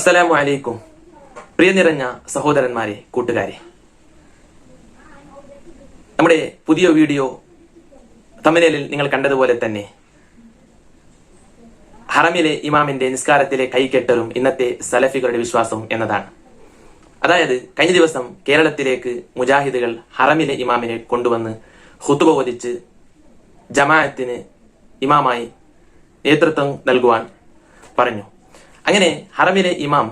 അസ്സലാമു അലൈക്കും. പ്രിയ നിറഞ്ഞ സഹോദരന്മാരെ, കൂട്ടുകാരെ, നമ്മുടെ പുതിയ വീഡിയോ തമ്പനയിലിൽ നിങ്ങൾ കണ്ടതുപോലെ തന്നെ ഹറമിലെ ഇമാമിന്റെ നിസ്കാരത്തിലെ കൈകെട്ടലും ഇന്നത്തെ സലഫികളുടെ വിശ്വാസവും എന്നതാണ്. അതായത് കഴിഞ്ഞ ദിവസം കേരളത്തിലേക്ക് മുജാഹിദുകൾ ഹറമിലെ ഇമാമിനെ കൊണ്ടുവന്ന് ഖുതുബ ഓതിച്ച് ജമാഅത്തിന് ഇമാമായി നേതൃത്വം നൽകുവാൻ പറഞ്ഞു. അങ്ങനെ ഹറമിലെ ഇമാം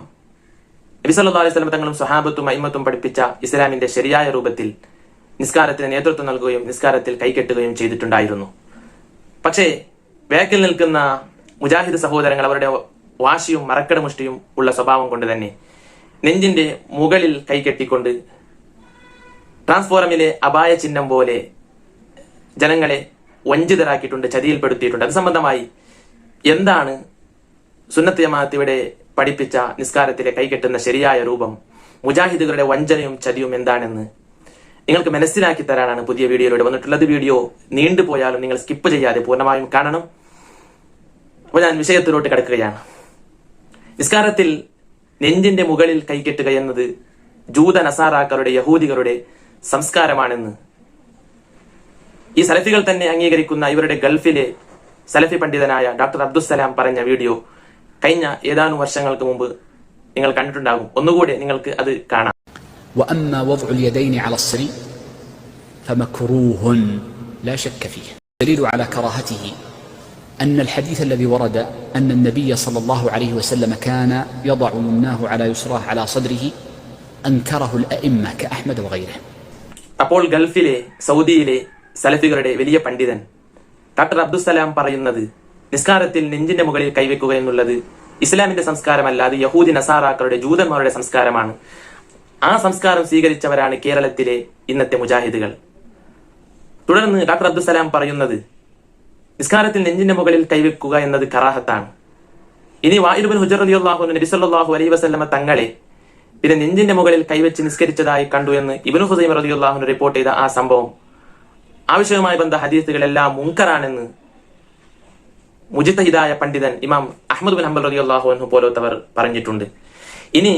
നബി സല്ലല്ലാഹു അലൈഹി വസല്ലം തങ്ങളും സ്വഹാബത്തും അയിമ്മത്തും പഠിപ്പിച്ച ഇസ്ലാമിന്റെ ശരിയായ രൂപത്തിൽ നിസ്കാരത്തിന് നേതൃത്വം നൽകുകയും നിസ്കാരത്തിൽ കൈകെട്ടുകയും ചെയ്തിട്ടുണ്ടായിരുന്നു. പക്ഷേ ബാക്കിൽ നിൽക്കുന്ന മുജാഹിദ് സഹോദരങ്ങൾ അവരുടെ വാശിയും മറക്കടമുഷ്ടിയും ഉള്ള സ്വഭാവം കൊണ്ട് തന്നെ നെഞ്ചിന്റെ മുകളിൽ കൈകെട്ടിക്കൊണ്ട് ട്രാൻസ്ഫോറമിലെ അപായ ചിഹ്നം പോലെ ജനങ്ങളെ വഞ്ചിതരാക്കിയിട്ടുണ്ട്, ചതിയിൽപ്പെടുത്തിയിട്ടുണ്ട്. അത് സംബന്ധമായി എന്താണ് സുന്നത്ത് ജമാഅത്ത് ഇവിടെ പഠിപ്പിച്ച നിസ്കാരത്തിലെ കൈകെട്ടുന്ന ശരിയായ രൂപം, മുജാഹിദുകളുടെ വഞ്ചനയും ചതിയും എന്താണെന്ന് നിങ്ങൾക്ക് മനസ്സിലാക്കി തരാനാണ് പുതിയ വീഡിയോയിലൂടെ വന്നിട്ടുള്ളത്. വീഡിയോ നീണ്ടുപോയാലും നിങ്ങൾ സ്കിപ്പ് ചെയ്യാതെ പൂർണ്ണമായും കാണണം. അപ്പോൾ ഞാൻ വിഷയത്തിലോട്ട് കിടക്കുകയാണ്. നിസ്കാരത്തിൽ നെഞ്ചിന്റെ മുകളിൽ കൈകെട്ടുക എന്നത് ജൂത നസാറാക്കളുടെ യഹൂദികളുടെ സംസ്കാരമാണെന്ന് ഈ സലഫികൾ തന്നെ അംഗീകരിക്കുന്ന ഇവരുടെ ഗൾഫിലെ സലഫി പണ്ഡിതനായ ഡോക്ടർ അബ്ദുസ്സലാം പറഞ്ഞ വീഡിയോ കഴിഞ്ഞ ഏതാനും വർഷങ്ങൾക്ക് മുമ്പ് നിങ്ങൾ കണ്ടിട്ടുണ്ടാകും. ഒന്നുകൂടെ നിങ്ങൾക്ക് അത് കാണാം. وأما وضع اليدين على الصليب فمكروه لا شك فيه. الدليل على كراهته أن الحديث الذي ورد أن النبي صلى الله عليه وسلم كان يضع يمناه على يسراه على صدره أنكره الأئمة كأحمد وغيره. അപ്പോൾ ഗൾഫിലെ സൗദിയിലെ സലഫികളുടെ വലിയ പണ്ഡിതൻ ഡോക്ടർ അബ്ദുസ്സലാം പറയുന്നത് നിസ്കാരത്തിൽ നെഞ്ചിന്റെ മുകളിൽ കൈവെക്കുക എന്നുള്ളത് ഇസ്ലാമിന്റെ സംസ്കാരമല്ല, അത് യഹൂദി നസാറാക്കളുടെ ജൂതന്മാരുടെ സംസ്കാരമാണ്. ആ സംസ്കാരം സ്വീകരിച്ചവരാണ് കേരളത്തിലെ ഇന്നത്തെ മുജാഹിദുകൾ. തുടർന്ന് ഡോക്ടർ അബ്ദുസ്സലാം പറയുന്നത് നിസ്കാരത്തിൽ നെഞ്ചിന്റെ മുകളിൽ കൈവെക്കുക എന്നത് കറാഹത്താണ്. ഇനി വാഇൽ ഇബ്നു ഹുജർ റളിയല്ലാഹു അൻഹു നബി സല്ലല്ലാഹു അലൈഹി വസല്ലമ തങ്ങളെ പിന്നെ നെഞ്ചിന്റെ മുകളിൽ കൈവെച്ച് നിസ്കരിച്ചതായി കണ്ടു എന്ന് ഇബ്നു ഹുസൈമ റളിയല്ലാഹു അൻഹു റിപ്പോർട്ട് ചെയ്ത ആ സംഭവം, ആവശ്യവുമായി ബന്ധ ഹദീസുകളെല്ലാം മുൻകറാണെന്ന് മുജ്തഹിദായ പണ്ഡിതൻ ഇമാം അഹ്മദ് ബിൻ ഹംബൽ റളിയല്ലാഹു അൻഹു പോലത്തവർ പറഞ്ഞിട്ടുണ്ട്. ഇനി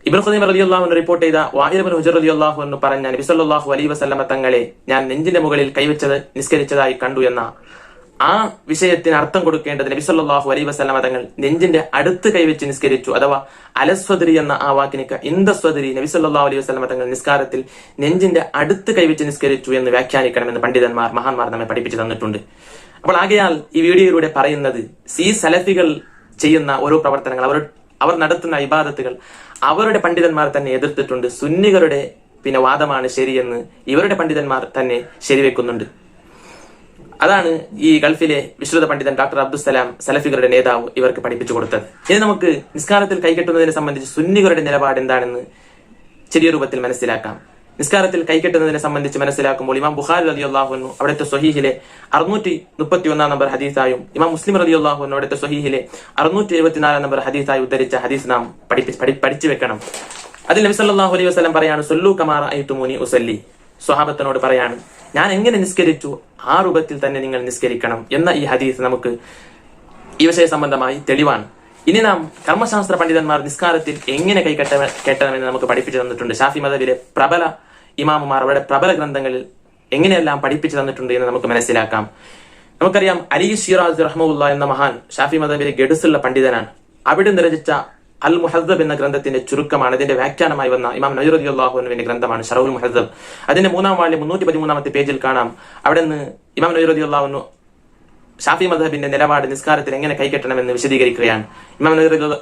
ഇബ്നു ഖുസൈമ റളിയല്ലാഹു അൻഹു റിപ്പോർട്ട് ചെയ്ത വാഇൽ ഇബ്നു ഹുജർ റളിയല്ലാഹു അൻഹു പറഞ്ഞ നബി സല്ലല്ലാഹു അലൈഹി വസല്ലമ തങ്ങളെ ഞാൻ നെഞ്ചിന്റെ മുകളിൽ കൈവച്ചത് നിസ്കരിച്ചതായി കണ്ടു എന്ന ആ വിഷയത്തിന് അർത്ഥം കൊടുക്കേണ്ടത് നബി സല്ലല്ലാഹു അലൈഹി വസല്ലമ തങ്ങൾ നെഞ്ചിന്റെ അടുത്ത് കൈവച്ച് നിസ്കരിച്ചു, അഥവാ അലസ്വദരി എന്ന ആ വാക്കിനിക്ക് ഇന്ദസ്വദരി നബി സല്ലല്ലാഹു അലൈഹി വസല്ലമ തങ്ങൾ നിസ്കാരത്തിൽ നെഞ്ചിന്റെ അടുത്ത് കൈവച്ച് നിസ്കരിച്ചു എന്ന് വ്യാഖ്യാനിക്കണമെന്ന് പണ്ഡിതന്മാർ മഹാന്മാർ നമ്മെ പഠിപ്പിച്ചു തന്നിട്ടുണ്ട്. അപ്പോൾ ആകയാൽ ഈ വീഡിയോയിലൂടെ പറയുന്നത് ഈ സലഫികൾ ചെയ്യുന്ന ഓരോ പ്രവർത്തനങ്ങൾ, അവർ നടത്തുന്ന ഇബാദത്തുകൾ അവരുടെ പണ്ഡിതന്മാർ തന്നെ എതിർത്തിട്ടുണ്ട്. സുന്നികളുടെ പിന്നെ വാദമാണ് ശരിയെന്ന് ഇവരുടെ പണ്ഡിതന്മാർ തന്നെ ശരിവെക്കുന്നുണ്ട്. അതാണ് ഈ ഗൾഫിലെ വിശ്രുത പണ്ഡിതൻ ഡോക്ടർ അബ്ദുസ്സലാം സലഫികളുടെ നേതാവ് ഇവർക്ക് പഠിപ്പിച്ചു കൊടുത്തത്. ഇനി നമുക്ക് നിസ്കാരത്തിൽ കൈകെട്ടുന്നതിനെ സംബന്ധിച്ച് സുന്നികളുടെ നിലപാട് എന്താണെന്ന് ചെറിയ രൂപത്തിൽ മനസ്സിലാക്കാം. നിസ്കാരത്തിൽ കൈകെട്ടുന്നതിനെ സംബന്ധിച്ച് മനസ്സിലാക്കുമ്പോൾ ഇമാം ബുഖാരി റളിയല്ലാഹു അൻഹു അവിടുത്തെ സ്വഹീഹിലെ 631 നമ്പർ ഹദീസായും ഇമാം മുസ്ലിം റളിയല്ലാഹു അൻഹു അവിടുത്തെ സ്വഹീഹിലെ 674 നമ്പർ ഹദീസായി ഉദ്ധരിച്ച ഹദീസ് നാം പഠിച്ചു വെക്കണം. അതിൽ നബി സല്ലല്ലാഹു അലൈഹി വസല്ലം പറയാണ്, സല്ലു കമാ റഅയ്തുമൂനി ഉസല്ലി. സ്വഹാബത്തിനോട് പറയാണ്, ഞാൻ എങ്ങനെ നിസ്കരിച്ചു ആ രൂപത്തിൽ തന്നെ നിങ്ങൾ നിസ്കരിക്കണം എന്ന ഈ ഹദീസ് നമുക്ക് ഈ വിഷയ സംബന്ധമായി തെളിവാണ്. ഇനി നാം കർമ്മശാസ്ത്ര പണ്ഡിതന്മാർ നിസ്കാരത്തിൽ എങ്ങനെ കെട്ടണമെന്ന് നമുക്ക് പഠിപ്പിച്ചു തന്നിട്ടുണ്ട്. ഷാഫി മദബിലെ പ്രബല ഇമാമുമാർ അവരുടെ പ്രബല ഗ്രന്ഥങ്ങളിൽ എങ്ങനെയെല്ലാം പഠിപ്പിച്ചു തന്നിട്ടുണ്ട് എന്ന് നമുക്ക് മനസ്സിലാക്കാം. നമുക്കറിയാം, അലി ഷിറാസ് റഹ്മത്തുള്ളാഹി എന്ന മഹാൻ ഷാഫി മദബിലെ ഗഡുസുള്ള പണ്ഡിതനാണ്. അവിടെ രചിച്ച അൽ മുഹദ്ദബ് എന്ന ഗ്രന്ഥത്തിന്റെ ചുരുക്കമാണ് അതിന്റെ വ്യാഖ്യാനമായി വന്ന ഇമാം നവവി റളിയല്ലാഹു അൻഹുവിന്റെ ഗ്രന്ഥമാണ് ഷറഹുൽ മുഹദ്ദബ്. അതിന്റെ 3-ാം വാള്യം 313-ാമത്തെ പേജിൽ കാണാം. അവിടെ നിന്ന് ഇമാം നവവി റളിയല്ലാഹു അൻഹു ഷാഫി മദ്ഹബിന്റെ നിലപാട് നിസ്കാരത്തിൽ എങ്ങനെ കൈകെട്ടണമെന്ന് വിശദീകരിക്കുകയാണ്. ഇമാം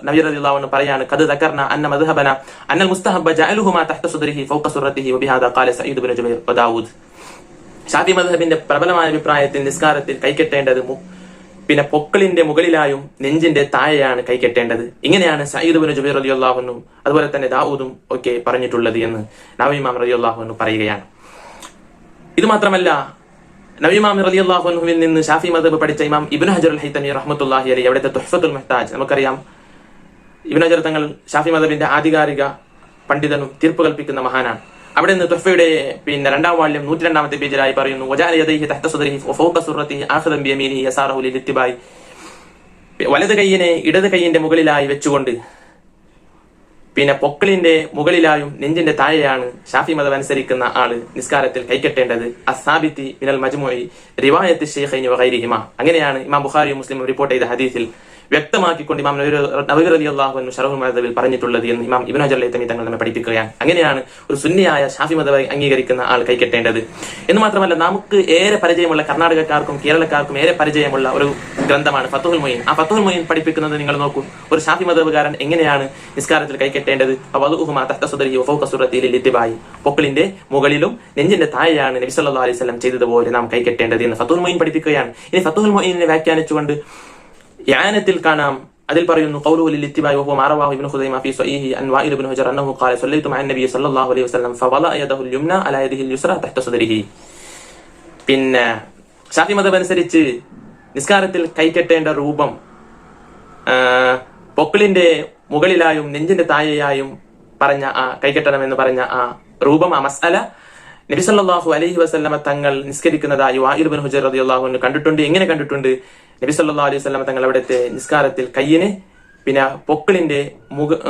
നവവി റളിയല്ലാഹു അൻഹു പറയാണ്, ഖദ് ദകർന അന്ന മദ്ഹബന അന്നൽ മുസ്തഹബ്ബ ജഅലുഹുമാ തഹ്ത സുദ്രിഹി ഫൗക സുറത്തിഹി വബിഹാദാ ഖാല സഈദ് ഇബ്നു ജുബൈർ വദാവൂദ്. ഷാഫി മദ്ഹബിന്റെ പ്രബലമായ അഭിപ്രായത്തിൽ നിസ്കാരത്തിൽ കൈകെട്ടേണ്ടത് പിന്നെ പൊക്കിളിന്റെ മുകളിലായും നെഞ്ചിന്റെ താഴെയാണ് കൈകെട്ടേണ്ടത്. ഇങ്ങനെയാണ് സഈദ് ഇബ്നു ജുബൈർ റളിയല്ലാഹു അൻഹു അതുപോലെ തന്നെ ദാവൂദും ഒക്കെ പറഞ്ഞിട്ടുള്ളത് എന്ന് നവവി ഇമാം റളിയല്ലാഹു അൻഹു പറയുകയാണ്. ഇത് മാത്രമല്ല, നവവി ഇമാം റളിയല്ലാഹു അൻഹുവിൽ നിന്ന് ഷാഫി മദ്ഹബ് പഠിച്ച ഇമാം ഇബ്നു ഹജർ അൽ ഹൈതമി റഹ്മത്തുള്ളാഹി അലൈഹി അവിടുത്തെ തുഹ്ഫത്തുൽ മുഹ്താജ്, നമുക്കറിയാം ഇബ്നു ഹജർ തങ്ങൾ ഷാഫി മദ്ഹബിന്റെ ആധികാരിക പണ്ഡിതനും തീർപ്പ് കൽപ്പിക്കുന്ന മഹാനാണ്. അവിടെ നിന്ന് തുഹ്ഫയുടെ പിന്നെ 2-ാം വാള്യം 102-ാമത്തെ പേജിലായി പറയുന്നു, വജഅല യദൈഹി തഹ്ത സുദ്രിഹി വഫൗക സുറത്തിഹി ആഖിദൻ ബിയമീനിഹി യസാറഹു ലിൽഇത്തിബായി. വലത് കൈയിനെ ഇടത് കൈയിന്റെ മുകളിലായി വെച്ചുകൊണ്ട് പിന്നെ പൊക്കിളിന്റെ മുകളിലായും നെഞ്ചിന്റെ താഴെയാണ് ഷാഫി മതം അനുസരിക്കുന്ന ആള് നിസ്കാരത്തിൽ കൈകെട്ടേണ്ടത്. അസാബിത്തി മിനൽ മജ്മുഇ റിവായത്ത് ശൈഖൈനി വഗൈരിഹിമ, അങ്ങനെയാണ് ഇമാം ബുഖാരിയും മുസ്ലിമും റിപ്പോർട്ട് ചെയ്ത ഹദീസിൽ വ്യക്തമാക്കിക്കൊണ്ട് ഇമാം നവവി റളിയല്ലാഹു അൻഹു ശറഹുൽ മുഹദ്ദബിൽ പറഞ്ഞിട്ടുള്ളത് എന്ന് ഇമാം ഇബ്നു ഹജർ ലൈതമി തങ്ങൾ നമ്മെ പഠിപ്പിക്കുകയാണ്. അങ്ങനെയാണ് ഒരു സുന്നിയായ ഷാഫി മതം അംഗീകരിക്കുന്ന ആൾ കൈകെട്ടേണ്ടത്. എന്ന് മാത്രമല്ല, നമുക്ക് ഏറെ പരിചയമുള്ള, കർണാടകക്കാർക്കും കേരളക്കാർക്കും ഏറെ പരിചയമുള്ള ഒരു ഗ്രന്ഥമാണ് ഫത്ഹുൽ മുഈൻ. ആ ഫത്ഹുൽ മുഈൻ പഠിപ്പിക്കുന്നത് നിങ്ങൾ നോക്കൂ, ഒരു ഷാഫി മതവുകാരൻ എങ്ങനെയാണ് നിസ്കാരത്തിൽ കൈകെട്ടേണ്ടത്. പൊക്കിളിന്റെ മുകളിലും നെഞ്ചിന്റെ താഴെയാണ് നബി സല്ലല്ലാഹു അലൈഹി വസല്ലം ചെയ്തതുപോലെ നാം കൈകെട്ടേണ്ടത് എന്ന് ഫത്ഹുൽ മുഈൻ പഠിപ്പിക്കുകയാണ്. ഇനി ഫത്ഹുൽ മുഈനെ വ്യാഖ്യാനിച്ചുകൊണ്ട് യാനത്തിൽ കാണാം, അതിൽ പറയുന്നു ഖൗലുഹു ലിൽ ഇത്തിബാഇ വഹുവ മാ റവാഹു ഇബ്നു ഖുസൈമ ഫീ സ്വഹീഹി അൻ വാഇൽ ഇബ്നു ഹുജർ അന്നഹു ഖാല സല്ലൈതു മഅ നബി സല്ലല്ലാഹു അലൈഹി വസല്ലം ഫവളഅ യദഹു യംന അലാ യദിഹി യുസ്റ തഹ്ത സദ്രിഹി. പിന്നെ ഷാഫി മദ്ഹബ് അനുസരിച്ച് നിസ്കാരത്തിൽ കൈകെട്ടേണ്ട രൂപം പൊക്കിളിന്റെ മുകളിലായും നെഞ്ചിന്റെ താഴെയായും പറഞ്ഞ ആ കൈകെട്ടണമെന്ന് പറഞ്ഞ ആ രൂപം, ആ മസ്അല നബി സല്ലല്ലാഹു അലൈഹി വസല്ലമ തങ്ങൾ നിസ്കരിക്കുന്നതായി വാഇൽ ഇബ്നു ഹുജർ റളിയല്ലാഹു അൻഹു കണ്ടിട്ടുണ്ട്. എങ്ങനെ കണ്ടിട്ടുണ്ട്? നബി സല്ലല്ലാഹു അലൈഹി വസല്ലമ തങ്ങൾ അവിടുത്തെ നിസ്കാരത്തിൽ കയ്യിനെ പിന്നെ പൊക്കിളിന്റെ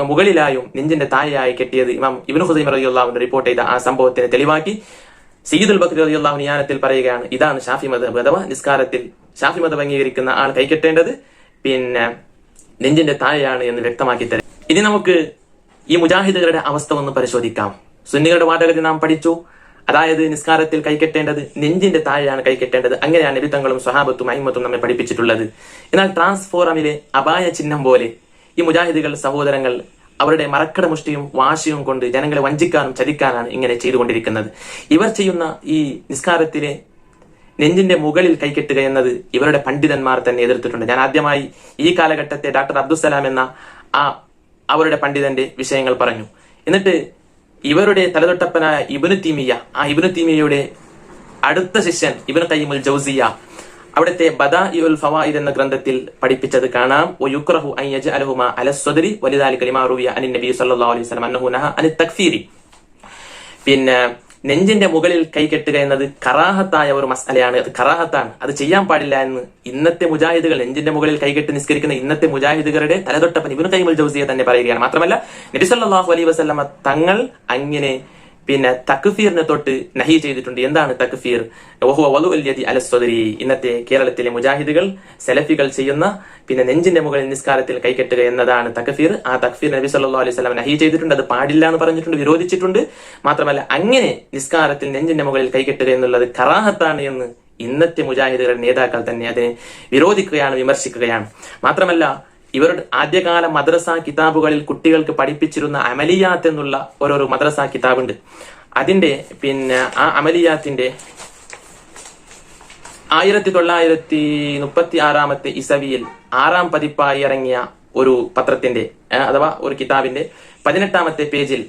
മുകളിലായും നെഞ്ചിന്റെ താഴെയായി കെട്ടിയത് ഇമാം ഇബ്നു ഖുസൈമ റളിയല്ലാഹു അൻഹു റിപ്പോർട്ട് ചെയ്ത ആ സംഭവത്തിനെ തെളിവാക്കി സയ്യിദുൽ ബഖരി റളിയല്ലാഹു അൻഹു യാനത്തിൽ പറയുകയാണ്, ഇതാണ് ഷാഫി മദ്ഹബ്, അഥവാ നിസ്കാരത്തിൽ ഷാഫി മദ്ഹബ് അംഗീകരിക്കുന്ന ആൾ കൈകെട്ടേണ്ടത് പിന്നെ നെഞ്ചിന്റെ താഴെയാണ് എന്ന് വ്യക്തമാക്കി തരും. ഇനി നമുക്ക് ഈ മുജാഹിദുകളുടെ അവസ്ഥ ഒന്ന് പരിശോധിക്കാം. സുന്നികളുടെ വാദഗതി നാം പഠിച്ചു, അതായത് നിസ്കാരത്തിൽ കൈകെട്ടേണ്ടത് നെഞ്ചിന്റെ താഴെയാണ് കൈകെട്ടേണ്ടത്. അങ്ങനെയാണ് നബി തങ്ങളും സ്വഹാബത്തും അയിമ്മത്തും നമ്മെ പഠിപ്പിച്ചിട്ടുള്ളത്. എന്നാൽ ട്രാൻസ്ഫോറമിലെ അപായ ചിഹ്നം പോലെ ഈ മുജാഹിദുകൾ സഹോദരങ്ങൾ അവരുടെ മറക്കട മുഷ്ടിയും വാശിയും കൊണ്ട് ജനങ്ങളെ വഞ്ചിക്കാനും ചതിക്കാനാണ് ഇങ്ങനെ ചെയ്തുകൊണ്ടിരിക്കുന്നത്. ഇവർ ചെയ്യുന്ന ഈ നിസ്കാരത്തിലെ നെഞ്ചിന്റെ മുകളിൽ കൈകെട്ടുക എന്നത് ഇവരുടെ പണ്ഡിതന്മാർ തന്നെ എതിർത്തിട്ടുണ്ട്. ഞാൻ ആദ്യമായി ഈ കാലഘട്ടത്തെ ഡോക്ടർ അബ്ദുസലാം എന്ന അവരുടെ പണ്ഡിതന്റെ വിഷയങ്ങൾ പറഞ്ഞു. എന്നിട്ട് ഇവരുടെ തലതൊട്ടപ്പനായ ഇബ്നു തീമിയ, ആ ഇബ്നു തീമിയയുടെ അടുത്ത ശിഷ്യൻ ഇബ്നു ഖയ്യിമുൽ ജൗസിയ അവിടുത്തെ ബദാഇഉൽ ഫവായിദ് എന്ന ഗ്രന്ഥത്തിൽ പഠിപ്പിച്ചത് കാണാം. വയുക്റഹു അൻ യജ്അലഹുമാ അലസ്സദ്രി വലിദാലിക ലിമാ റുവിയ അനിൻ നബി സല്ലല്ലാഹു അലൈഹി വസല്ലം അന്നഹു നഹ അനിത് തക്ഫീരി. പിന്നെ നെഞ്ചിന്റെ മുകളിൽ കൈകെട്ടുക എന്നത് കറാഹത്തായ ഒരു മസ്അലയാണ്. അത് കറാഹത്താണ്, അത് ചെയ്യാൻ പാടില്ല എന്ന് ഇന്നത്തെ മുജാഹിദുകൾ, നെഞ്ചിന്റെ മുകളിൽ കൈകെട്ട് നിസ്കരിക്കുന്ന ഇന്നത്തെ മുജാഹിദുകളുടെ തലതൊട്ടപ്പൻ ഇബ്നു ഖയ്യിമുൽ ജൗസിയ തന്നെ പറയുകയാണ്. മാത്രമല്ല നബി സല്ലല്ലാഹു അലൈഹി വസല്ലമ തങ്ങൾ അങ്ങനെ പിന്നെ തക്ഫീറിനെ തൊട്ട് നഹി ചെയ്തിട്ടുണ്ട്. എന്താണ് തക്ഫീർ? വഹുവ വളുഉൽ യദി അലസ് സദ്രി. ഇന്നത്തെ കേരളത്തിലെ മുജാഹിദുകൾ, സലഫികൾ ചെയ്യുന്ന പിന്നെ നെഞ്ചിന്റെ മുകളിൽ നിസ്കാരത്തിൽ കൈകെട്ടുക എന്നതാണ് തക്ഫീർ. ആ തക്ഫീർ നബി സല്ലല്ലാഹു അലൈഹി വസല്ലം നഹി ചെയ്തിട്ടുണ്ട്, അത് പാടില്ല എന്ന് പറഞ്ഞിട്ടുണ്ട്, വിരോധിച്ചിട്ടുണ്ട്. മാത്രമല്ല അങ്ങനെ നിസ്കാരത്തിൽ നെഞ്ചിന്റെ മുകളിൽ കൈകെട്ടുക എന്നുള്ളത് കറാഹത്താണ് എന്ന് ഇന്നത്തെ മുജാഹിദുകളുടെ നേതാക്കൾ തന്നെ അതിനെ വിരോധിക്കുകയാണ്, വിമർശിക്കുകയാണ്. മാത്രമല്ല ഇവരുടെ ആദ്യകാല മദ്രസ കിതാബുകളിൽ കുട്ടികൾക്ക് പഠിപ്പിച്ചിരുന്ന അമലിയാത്ത് എന്നുള്ള ഓരോരോ മദ്രസ കിതാബുണ്ട്. അതിന്റെ പിന്നെ ആ അമലിയാത്തിന്റെ 1936 ഇസവിയിൽ 6ാം പതിപ്പായി ഇറങ്ങിയ ഒരു പത്രത്തിന്റെ അഥവാ ഒരു കിതാബിന്റെ 18ാമത്തെ പേജിൽ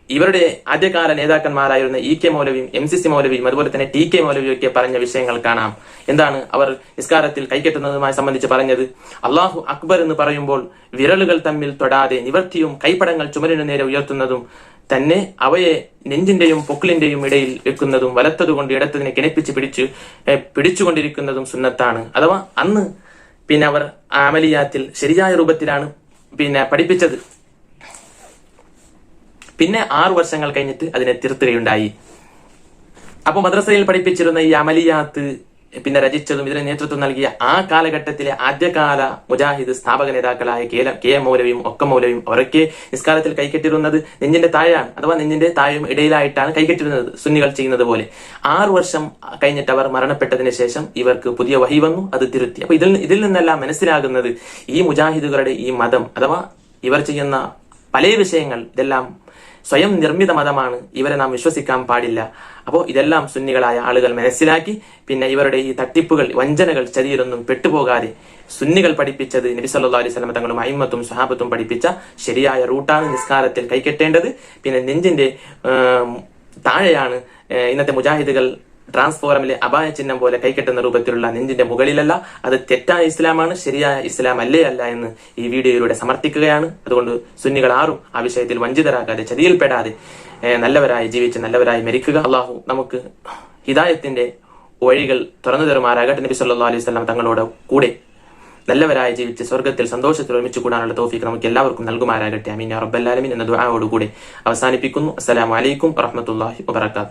ഇവരുടെ ആദ്യകാല നേതാക്കന്മാരായിരുന്ന ഇ കെ മൗലവിയും MCC മൗലവിയും അതുപോലെ തന്നെ TK മൗലവിയും ഒക്കെ പറഞ്ഞ വിഷയങ്ങൾ കാണാം. എന്താണ് അവർ നിസ്കാരത്തിൽ കൈകെട്ടുന്നതുമായി സംബന്ധിച്ച് പറഞ്ഞത്? അല്ലാഹു അക്ബർ എന്ന് പറയുമ്പോൾ വിരലുകൾ തമ്മിൽ തൊടാതെ നിവർത്തിയും കൈപ്പടങ്ങൾ ചുമരിനു നേരെ ഉയർത്തുന്നതും തന്നെ അവയെ നെഞ്ചിന്റെയും പൊക്കിളിന്റെയും ഇടയിൽ വെക്കുന്നതും വലത്തതുകൊണ്ട് ഇടത്തതിനെ കിണപ്പിച്ച് പിടിച്ചുകൊണ്ടിരിക്കുന്നതും സുന്നത്താണ്. അഥവാ അന്ന് പിന്നെ അവർ അമലിയാത്തിൽ ശരിയായ രൂപത്തിലാണ് പിന്നെ പഠിപ്പിച്ചത്. പിന്നെ 6 വർഷങ്ങൾ കഴിഞ്ഞിട്ട് അതിനെ തിരുത്തുകയുണ്ടായി. അപ്പൊ മദ്രസയിൽ പഠിപ്പിച്ചിരുന്ന ഈ അമലിയാത്ത് പിന്നെ രചിച്ചതും ഇതിന് നേതൃത്വം നൽകിയ ആ കാലഘട്ടത്തിലെ ആദ്യകാല മുജാഹിദ് സ്ഥാപക നേതാക്കളായ KM മൗലവിയും ഒക്കെ മൗലവിയും അവരൊക്കെ നിസ്കാരത്തിൽ കൈകെട്ടിരുന്നത് നെഞ്ചിന്റെ താഴെയാണ്, അഥവാ നെഞ്ചിന്റെ താഴെയും ഇടയിലായിട്ടാണ് കൈകെട്ടിരുന്നത്, സുന്നികൾ ചെയ്യുന്നത് പോലെ. 6 വർഷം കഴിഞ്ഞിട്ട് അവർ മരണപ്പെട്ടതിന് ശേഷം ഇവർക്ക് പുതിയ വഹി വന്നു, അത് തിരുത്തി. അപ്പൊ ഇതിൽ നിന്നെല്ലാം മനസ്സിലാകുന്നത് ഈ മുജാഹിദുകളുടെ ഈ മതം അഥവാ ഇവർ ചെയ്യുന്ന പല വിഷയങ്ങൾ ഇതെല്ലാം സ്വയം നിർമ്മിത മതമാണ്, ഇവരെ നാം വിശ്വസിക്കാൻ പാടില്ല. അപ്പോൾ ഇതെല്ലാം സുന്നികളായ ആളുകൾ മനസ്സിലാക്കി പിന്നെ ഇവരുടെ ഈ തട്ടിപ്പുകൾ, വഞ്ചനകൾ, ചതിയിലൊന്നും പെട്ടുപോകാതെ സുന്നികൾ പഠിപ്പിച്ചത് നബി സല്ലല്ലാഹു അലൈഹി വസല്ലം തങ്ങളും അയിമ്മത്തും സ്വഹാബത്തും പഠിപ്പിച്ച ശരിയായ റൂട്ടാണ് നിസ്കാരത്തിൽ കൈകെട്ടേണ്ടത്. പിന്നെ നെഞ്ചിന്റെ താഴെയാണ് ഇന്നത്തെ മുജാഹിദുകൾ ട്രാൻസ്ഫോറമിലെ അപായ ചിഹ്നം പോലെ കൈകെട്ടുന്ന രൂപത്തിലുള്ള നെഞ്ചിന്റെ മുകളിലല്ല. അത് തെറ്റായ ഇസ്ലാമാണ്, ശരിയായ ഇസ്ലാം അല്ല എന്ന് ഈ വീഡിയോയിലൂടെ സമർത്ഥിക്കുകയാണ്. അതുകൊണ്ട് സുന്നികൾ ആരും ആ വിഷയത്തിൽ വഞ്ചിതരാകാതെ ചതിയിൽപ്പെടാതെ നല്ലവരായി ജീവിച്ച് നല്ലവരായി മരിക്കുക. അള്ളാഹു നമുക്ക് ഹിദായത്തിന്റെ വഴികൾ തുറന്നു തരുമാറാകട്ടെ. നബി സല്ലല്ലാഹു അലൈഹി വസല്ലം തങ്ങളോട് കൂടെ നല്ലവരായി ജീവിച്ച് സ്വർഗ്ഗത്തിൽ സന്തോഷത്തിൽ ഒരുമിച്ച് കൂടാനുള്ള തൗഫീഖ് നമുക്ക് എല്ലാവർക്കും നൽകുമാരാകട്ടെ. ആമീൻ യാ റബ്ബൽ ആലമീൻ എന്ന ദുആയോടുകൂടി അവസാനിപ്പിക്കുന്നു. അസ്സലാമു അലൈക്കും വറഹ്മത്തുള്ളാഹി വബറകാതുഹു.